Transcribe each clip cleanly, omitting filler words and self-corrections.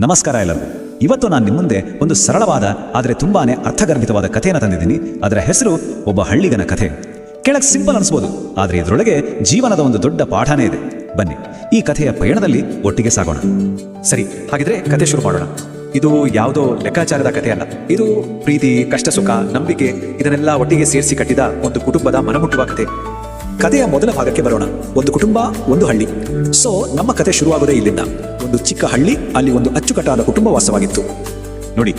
ನಮಸ್ಕಾರ ಎಲ್ಲರಿಗೂ. ಇವತ್ತು ನಾನು ನಿಮ್ಮ ಮುಂದೆ ಒಂದು ಸರಳವಾದ ಆದರೆ ತುಂಬಾನೇ ಅರ್ಥಗರ್ಭಿತವಾದ ಕಥೆಯನ್ನು ತಂದಿದ್ದೀನಿ. ಅದರ ಹೆಸರು ಒಬ್ಬ ಹಳ್ಳಿಗನ ಕಥೆ. ಕೆಳಗೆ ಸಿಂಪಲ್ ಅನಿಸ್ಬೋದು, ಆದರೆ ಇದರೊಳಗೆ ಜೀವನದ ಒಂದು ದೊಡ್ಡ ಪಾಠನೇ ಇದೆ. ಬನ್ನಿ ಈ ಕಥೆಯ ಪಯಣದಲ್ಲಿ ಒಟ್ಟಿಗೆ ಸಾಗೋಣ. ಸರಿ, ಹಾಗಿದ್ರೆ ಕತೆ ಶುರು ಮಾಡೋಣ. ಇದು ಯಾವುದೋ ಲೆಕ್ಕಾಚಾರದ ಕಥೆ ಅಲ್ಲ. ಇದು ಪ್ರೀತಿ, ಕಷ್ಟ ಸುಖ, ನಂಬಿಕೆ ಇದನ್ನೆಲ್ಲ ಒಟ್ಟಿಗೆ ಸೇರಿಸಿ ಕಟ್ಟಿದ ಒಂದು ಕುಟುಂಬದ ಮನಮುಟ್ಟುವ ಕತೆ. ಕಥೆಯ ಮೊದಲ ಭಾಗಕ್ಕೆ ಬರೋಣ. ಒಂದು ಕುಟುಂಬ, ಒಂದು ಹಳ್ಳಿ. ಸೊ ನಮ್ಮ ಕತೆ ಶುರುವಾಗೋದೇ ಇಲ್ಲಿಂದ. ಒಂದು ಚಿಕ್ಕ ಹಳ್ಳಿ, ಅಲ್ಲಿ ಒಂದು ಅಚ್ಚುಕಟ್ಟಾದ ಕುಟುಂಬ ವಾಸವಾಗಿತ್ತು. ನೋಡಿ,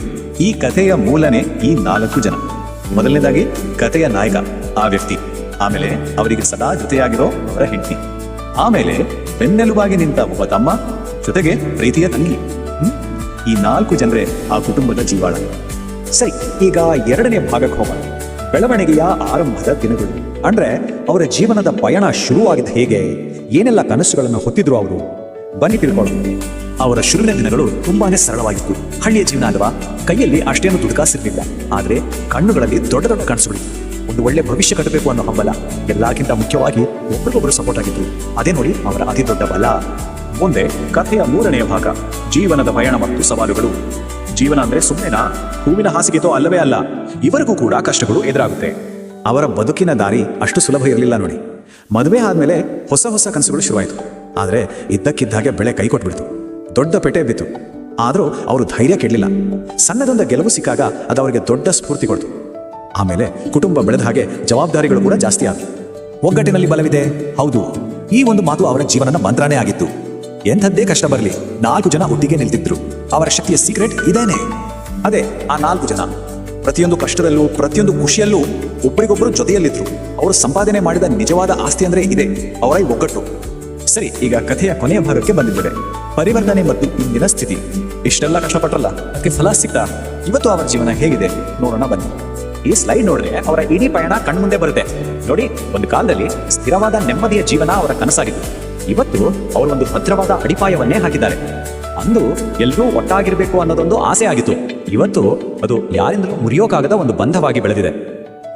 ಈ ಕಥೆಯ ಮೂಲನೇ ಈ 4 ಜನ. ಮೊದಲನೇದಾಗಿ ಕಥೆಯ ನಾಯಕ, ಆ ವ್ಯಕ್ತಿ. ಆಮೇಲೆ ಅವರಿಗೆ ಸದಾ ಜೊತೆಯಾಗಿರೋ ಅವರ ಹೆಂಡತಿ. ಆಮೇಲೆ ಬೆನ್ನೆಲುಬಾಗಿ ನಿಂತ ಒಬ್ಬ ತಮ್ಮ, ಜೊತೆಗೆ ಪ್ರೀತಿಯ ತಂಗಿ. ಈ 4 ಜನರೇ ಆ ಕುಟುಂಬದ ಜೀವಾಳ. ಸರಿ, ಈಗ ಎರಡನೇ ಭಾಗಕ್ಕೆ ಹೋಗೋಣ. ಬೆಳವಣಿಗೆಯ ಆರಂಭದ ದಿನಗಳು. ಅಂದ್ರೆ ಅವರ ಜೀವನದ ಪಯಣ ಶುರುವಾಗಿದ್ದ ಹೇಗೆ, ಏನೆಲ್ಲ ಕನಸುಗಳನ್ನು ಹೊತ್ತಿದ್ರು ಅವರು, ಬನ್ನಿ ತಿಳ್ಕೊಳ್ಳೋಣ. ಅವರ ಶುರುವಿನ ದಿನಗಳು ತುಂಬಾನೇ ಸರಳವಾಗಿತ್ತು. ಹಳ್ಳಿಯ ಜೀವನ ಅಲ್ವಾ, ಕೈಯಲ್ಲಿ ಅಷ್ಟೇನು ದುಡ್ಕಾಸಿರ್ಲಿಲ್ಲ, ಆದ್ರೆ ಕಣ್ಣುಗಳಲ್ಲಿ ದೊಡ್ಡ ದೊಡ್ಡ ಕನಸುಗಳು. ಒಂದು ಒಳ್ಳೆ ಭವಿಷ್ಯ ಕಟ್ಟಬೇಕು ಅನ್ನೋ ಹಂಬಲ, ಎಲ್ಲಕ್ಕಿಂತ ಮುಖ್ಯವಾಗಿ ಒಬ್ಬರಿಗೊಬ್ಬರು ಸಪೋರ್ಟ್ ಆಗಿತ್ತು. ಅದೇ ನೋಡಿ ಅವರ ಅತಿ ದೊಡ್ಡ ಬಲ. ಮುಂದೆ ಕಥೆಯ 3ನೇ ಭಾಗ, ಜೀವನದ ಪಯಣ ಮತ್ತು ಸವಾಲುಗಳು. ಜೀವನ ಅಂದ್ರೆ ಸುಮ್ಮನೆನಾ, ಹೂವಿನ ಹಾಸಿಗೆತೋ ಅಲ್ಲವೇ ಅಲ್ಲ. ಇವರಿಗೂ ಕೂಡ ಕಷ್ಟಗಳು ಎದುರಾಗುತ್ತೆ. ಅವರ ಬದುಕಿನ ದಾರಿ ಅಷ್ಟು ಸುಲಭ ಇರಲಿಲ್ಲ ನೋಡಿ. ಮದುವೆ ಆದ್ಮೇಲೆ ಹೊಸ ಹೊಸ ಕನಸುಗಳು ಶುರುವಾಯಿತು. ಆದರೆ ಇದ್ದಕ್ಕಿದ್ದಾಗೆ ಬೆಳೆ ಕೈ ಕೊಟ್ಬಿಡ್ತು, ದೊಡ್ಡ ಪೆಟೆ ಬಿತ್ತು. ಆದರೂ ಅವರು ಧೈರ್ಯ ಕೆಡಲಿಲ್ಲ. ಸಣ್ಣದೊಂದು ಗೆಲುವು ಸಿಕ್ಕಾಗ ಅದು ಅವರಿಗೆ ದೊಡ್ಡ ಸ್ಫೂರ್ತಿ ಕೊಡ್ತು. ಆಮೇಲೆ ಕುಟುಂಬ ಬೆಳೆದ ಹಾಗೆ ಜವಾಬ್ದಾರಿಗಳು ಕೂಡ ಜಾಸ್ತಿ ಆದವು. ಒಗ್ಗಟ್ಟಿನಲ್ಲಿ ಬಲವಿದೆ, ಹೌದು, ಈ ಒಂದು ಮಾತು ಅವರ ಜೀವನದ ಮಂತ್ರನೇ ಆಗಿತ್ತು. ಎಂಥದ್ದೇ ಕಷ್ಟ ಬರಲಿ, 4 ಜನ ಒಟ್ಟಿಗೆ ನಿಲ್ತಿದ್ರು. ಅವರ ಶಕ್ತಿಯ ಸೀಕ್ರೆಟ್ ಇದೇನೆ. ಅದೇ ಆ 4 ಜನ. ಪ್ರತಿಯೊಂದು ಕಷ್ಟದಲ್ಲೂ, ಪ್ರತಿಯೊಂದು ಖುಷಿಯಲ್ಲೂ ಒಬ್ಬರಿಗೊಬ್ಬರು ಜೊತೆಯಲ್ಲಿದ್ರು. ಅವರು ಸಂಪಾದನೆ ಮಾಡಿದ ನಿಜವಾದ ಆಸ್ತಿ ಅಂದ್ರೆ ಇದೆ, ಅವರ ಈ ಒಗ್ಗಟ್ಟು. ಸರಿ, ಈಗ ಕಥೆಯ ಕೊನೆಯ ಭಾಗಕ್ಕೆ ಬಂದಿದ್ದೇವೆ. ಪರಿವರ್ತನೆ ಮತ್ತು ಇಂದಿನ ಸ್ಥಿತಿ. ಇಷ್ಟೆಲ್ಲ ಕಷ್ಟಪಟ್ರಲ್ಲ, ಅದಕ್ಕೆ ಫಲ ಸಿಗ್ತಾ? ಇವತ್ತು ಅವರ ಜೀವನ ಹೇಗಿದೆ ನೋಡೋಣ ಬನ್ನಿ. ಈ ಸ್ಲೈಡ್ ನೋಡಿದ್ರೆ ಅವರ ಇಡೀ ಪಯಣ ಕಣ್ಮುಂದೆ ಬರುತ್ತೆ. ನೋಡಿ, ಒಂದು ಕಾಲದಲ್ಲಿ ಸ್ಥಿರವಾದ ನೆಮ್ಮದಿಯ ಜೀವನ ಅವರ ಕನಸಾಗಿತ್ತು. ಇವತ್ತು ಅವರು ಒಂದು ಭದ್ರವಾದ ಅಡಿಪಾಯವನ್ನೇ ಹಾಕಿದ್ದಾರೆ. ಅಂದು ಎಲ್ಲರೂ ಒಟ್ಟಾಗಿರ್ಬೇಕು ಅನ್ನೋದೊಂದು ಆಸೆ ಆಗಿತ್ತು. ಇವತ್ತು ಅದು ಯಾರಿಂದಲೂ ಮುರಿಯೋಕಾಗದ ಒಂದು ಬಂಧವಾಗಿ ಬೆಳೆದಿದೆ.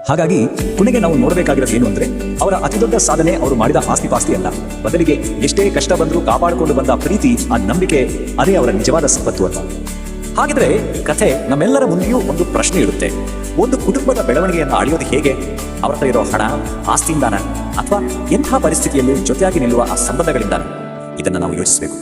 ಹಾಗಾಗಿ ಕೊನೆಗೆ ನಾವು ನೋಡಬೇಕಾಗಿರೋದು ಏನು ಅಂದ್ರೆ, ಅವರ ಅತಿದೊಡ್ಡ ಸಾಧನೆ ಅವರು ಮಾಡಿದ ಆಸ್ತಿ ಪಾಸ್ತಿ ಅಲ್ಲ, ಬದಲಿಗೆ ಎಷ್ಟೇ ಕಷ್ಟ ಬಂದರೂ ಕಾಪಾಡಿಕೊಂಡು ಬಂದ ಪ್ರೀತಿ, ಆ ನಂಬಿಕೆ, ಅದೇ ಅವರ ನಿಜವಾದ ಸಂಪತ್ತು ಅಂತ. ಹಾಗಿದ್ರೆ ಈ ಕಥೆ ನಮ್ಮೆಲ್ಲರ ಮುಂದೆಯೂ ಒಂದು ಪ್ರಶ್ನೆ ಇರುತ್ತೆ. ಒಂದು ಕುಟುಂಬದ ಬೆಳವಣಿಗೆಯನ್ನು ಅಳೆಯೋದು ಹೇಗೆ? ಅವರ ಹತ್ರ ಇರೋ ಹಣ, ಆಸ್ತಿಯಿಂದಾನ, ಅಥವಾ ಎಂಥ ಪರಿಸ್ಥಿತಿಯಲ್ಲೂ ಜೊತೆಯಾಗಿ ನಿಲ್ಲುವ ಆ ಸಂಬಂಧಗಳಿಂದಾನ? ಇದನ್ನು ನಾವು ಯೋಚಿಸಬೇಕು.